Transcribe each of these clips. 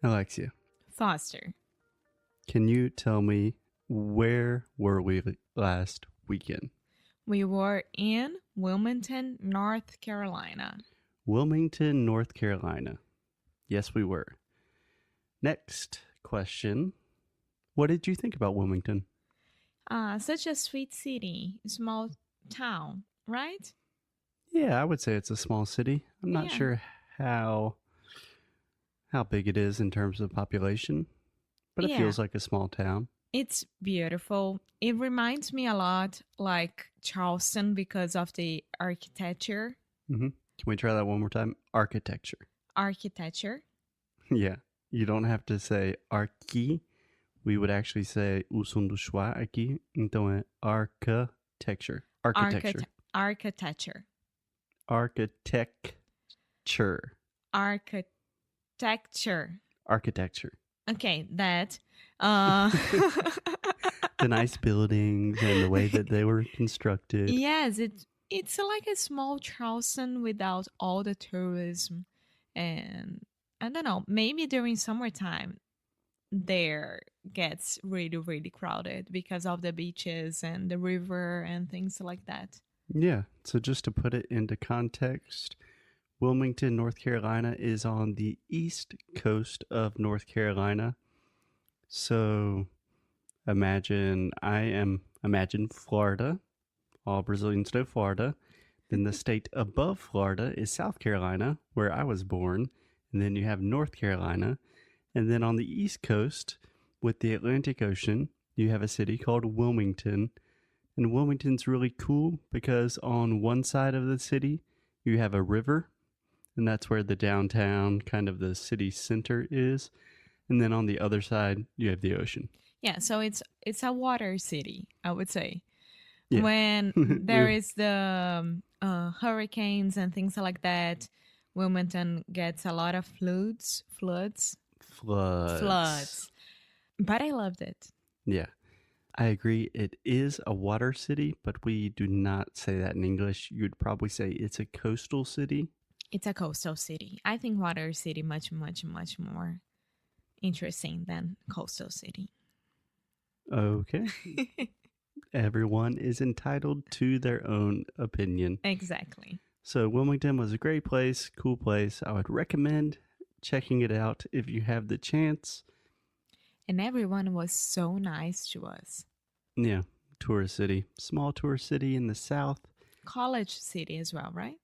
Alexia, Foster. can you tell me where were we last weekend? We were in Wilmington, North Carolina. Wilmington, North Carolina. Yes, we were. Next question. What did you think about Wilmington? Such a sweet city, small town, right? Yeah, I would say it's a small city. I'm not Yeah. sure how big it is in terms of population, but it Yeah. feels like a small town. It's beautiful. It reminds me a lot like Charleston because of the architecture. Can we try that one more time? Architecture. Architecture. Yeah, you don't have to say arqui. We would actually say o som do schwa aqui. Então é architecture. Architecture. Architecture. Architecture. Architecture. Architecture. Okay, that. The nice buildings and the way that they were constructed. Yes, it's like a small Charleston without all the tourism. And I don't know, maybe during summertime there gets really, really crowded because of the beaches and the river and things like that. Yeah, so just to put it into context, Wilmington, North Carolina is on the east coast of North Carolina. So imagine Florida. All Brazilians know Florida. Then the state above Florida is South Carolina, where I was born. And then you have North Carolina. And then on the east coast, with the Atlantic Ocean, you have a city called Wilmington. And Wilmington's really cool because on one side of the city, you have a river. And that's where the downtown, kind of the city center is. And then on the other side, you have the ocean. Yeah, so it's a water city, I would say. Yeah. When there is the hurricanes and things like that, Wilmington gets a lot of floods. But I loved it. Yeah, I agree. It is a water city, but we do not say that in English. You'd probably say it's a coastal city. It's a coastal city. I think water city much, much, much more interesting than coastal city. Okay. Everyone is entitled to their own opinion. Exactly. So Wilmington was a great place, cool place. I would recommend checking it out if you have the chance. And everyone was so nice to us. Yeah, tourist city. Small tourist city in the south. College city as well, right?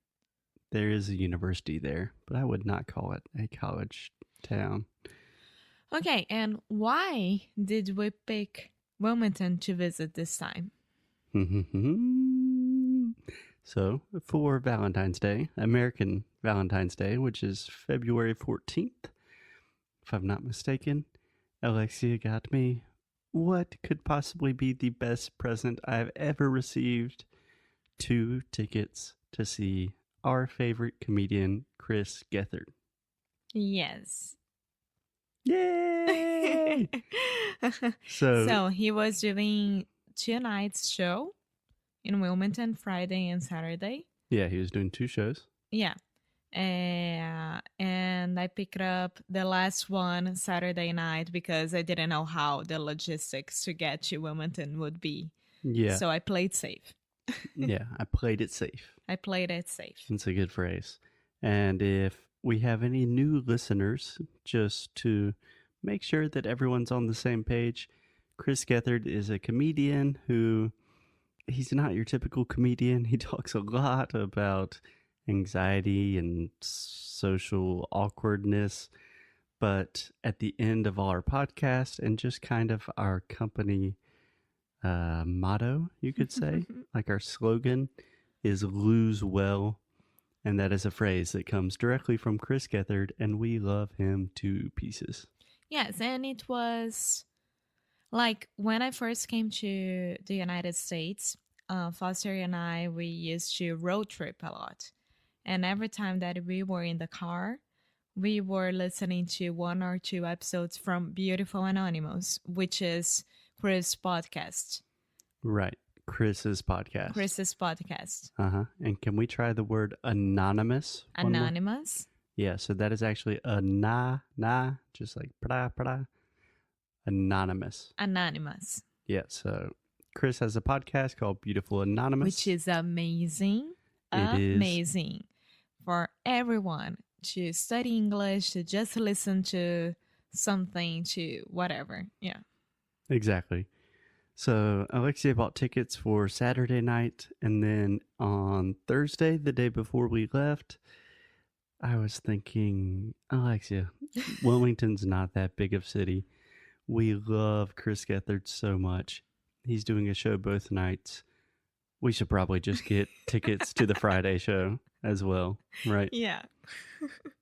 There is a university there, but I would not call it a college town. Okay, and why did we pick Wilmington to visit this time? So, for Valentine's Day, American Valentine's Day, which is February 14th, if I'm not mistaken, Alexia got me what could possibly be the best present I've ever received: 2 tickets to see our favorite comedian, Chris Gethard. Yes. Yay! So he was doing 2 nights show in Wilmington, Friday and Saturday. Yeah, he was doing 2 shows. Yeah. And I picked up the last one Saturday night because I didn't know how the logistics to get to Wilmington would be. Yeah. So I played safe. Yeah, I played it safe. I played it safe. That's a good phrase. And if we have any new listeners, just to make sure that everyone's on the same page, Chris Gethard is a comedian who, he's not your typical comedian. He talks a lot about anxiety and social awkwardness. But at the end of all our podcast and just kind of our company motto, you could say, like our slogan is lose well. And that is a phrase that comes directly from Chris Gethard, and we love him to pieces. Yes, and it was like when I first came to the United States, Foster and I, we used to road trip a lot. And every time that we were in the car, we were listening to 1 or 2 episodes from Beautiful Anonymous, which is Chris' podcast. Right. Chris's podcast. Chris's podcast. And can we try the word anonymous? Anonymous? Yeah, so that is actually just like pra, anonymous. Anonymous, Yeah, so Chris has a podcast called Beautiful Anonymous. which is amazing. It is. Amazing for everyone to study English, to just listen to something, to whatever. Yeah. Exactly. So Alexia bought tickets for Saturday night, and then on Thursday, the day before we left, I was thinking, Alexia, Wilmington's not that big of a city. We love Chris Gethard so much. He's doing a show both nights. We should probably just get tickets to the Friday show as well, right? Yeah.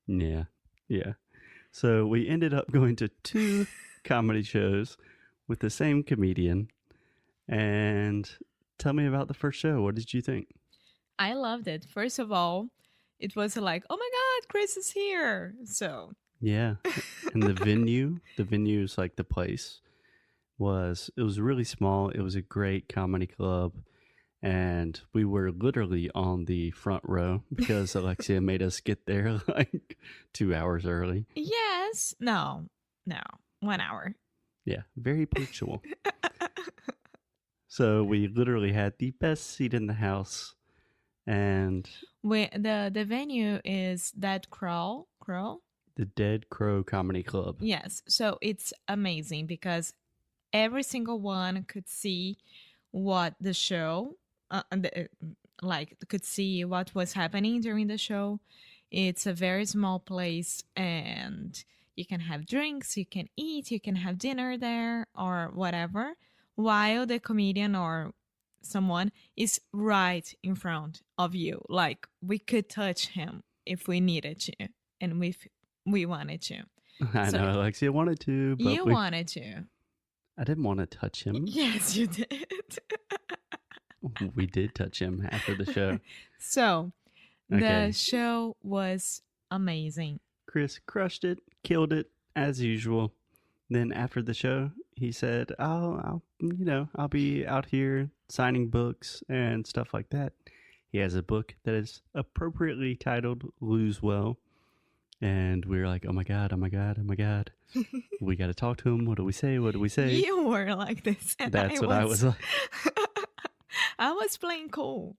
Yeah. Yeah. So we ended up going to 2 comedy shows with the same comedian. And tell me about the first show. What did you think? I loved it. First of all, it was like, oh my God, Chris is here. So, Yeah. And the venue is like the place it was really small. It was a great comedy club. And we were literally on the front row because Alexia made us get there like 2 hours early. yes. No, 1 hour. Yeah, very punctual. So we literally had the best seat in the house. And The venue is Dead Crow. the Dead Crow Comedy Club. Yes. So it's amazing because every single one could see what the show, like could see what was happening during the show. It's a very small place and you can have drinks, you can eat, you can have dinner there or whatever, while the comedian or someone is right in front of you. Like we could touch him if we needed to and if we wanted to. I So- know Alexia wanted to, but You wanted to. I didn't want to touch him. Yes, you did. We did touch him after the show. So Okay. the show was amazing. Chris crushed it, killed it as usual. Then after the show, he said, I'll be out here signing books and stuff like that. He has a book that is appropriately titled Lose Well. And we were like, oh my God. We got to talk to him. What do we say? You were like this. And That's what I was like. I was playing cool.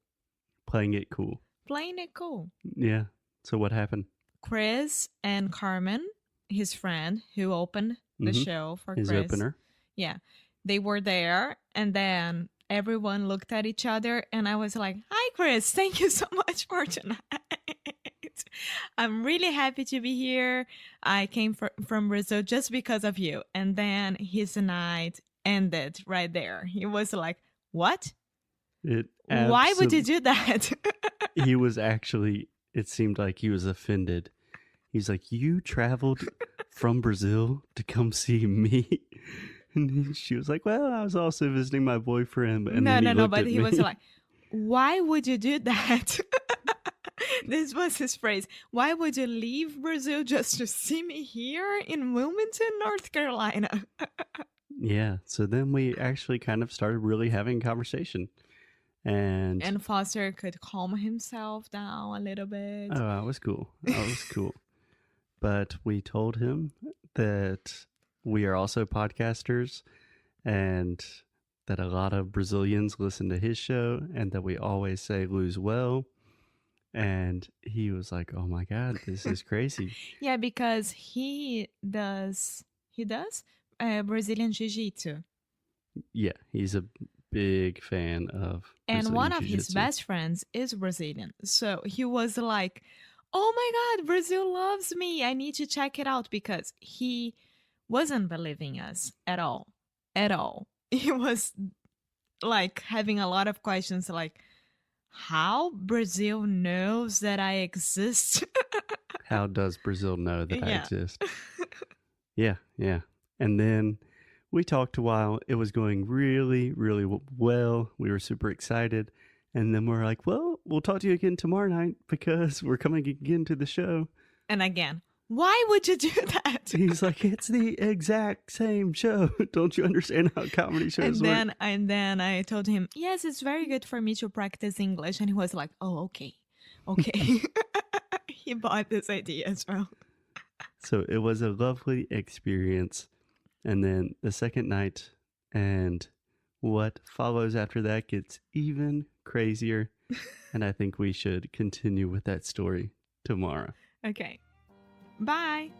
Playing it cool. Playing it cool. Yeah. So what happened? Chris and Carmen, his friend who opened the Mhm. show for His Chris. opener. Yeah. They were there and then everyone looked at each other and I was like, hi Chris, thank you so much for tonight. I'm really happy to be here. I came from Brazil just because of you. And then his night ended right there. He was like, what? Why would you do that? He was actually, it seemed like he was offended. He's like, you traveled from Brazil to come see me? And she was like, well, I was also visiting my boyfriend. And No, but he was like, why would you do that? This was his phrase. Why would you leave Brazil just to see me here in Wilmington, North Carolina? Yeah, so then we actually kind of started really having a conversation. And Foster could calm himself down a little bit. oh, I was cool. But we told him that we are also podcasters and that a lot of Brazilians listen to his show and that we always say lose well. And he was like, oh my God, this is crazy. Yeah, because he does Brazilian Jiu-Jitsu. Yeah, he's a big fan of And Brazilian one of his Jiu-Jitsu. best friends is Brazilian. So he was like, oh my God, Brazil loves me. I need to check it out because he wasn't believing us at all. At all. He was like having a lot of questions like, how Brazil knows that I exist? How does Brazil know that I Yeah. exist? Yeah. And then we talked a while. It was going really, really well. We were super excited. And then we're like, well, we'll talk to you again tomorrow night because we're coming again to the show. And again, why would you do that? He's like, it's the exact same show. Don't you understand how comedy shows work? And then I told him, yes, it's very good for me to practice English. And he was like, oh, okay. he bought this idea as well. So it was a lovely experience. And then the second night and what follows after that gets even crazier. And I think we should continue with that story tomorrow. Okay. Bye.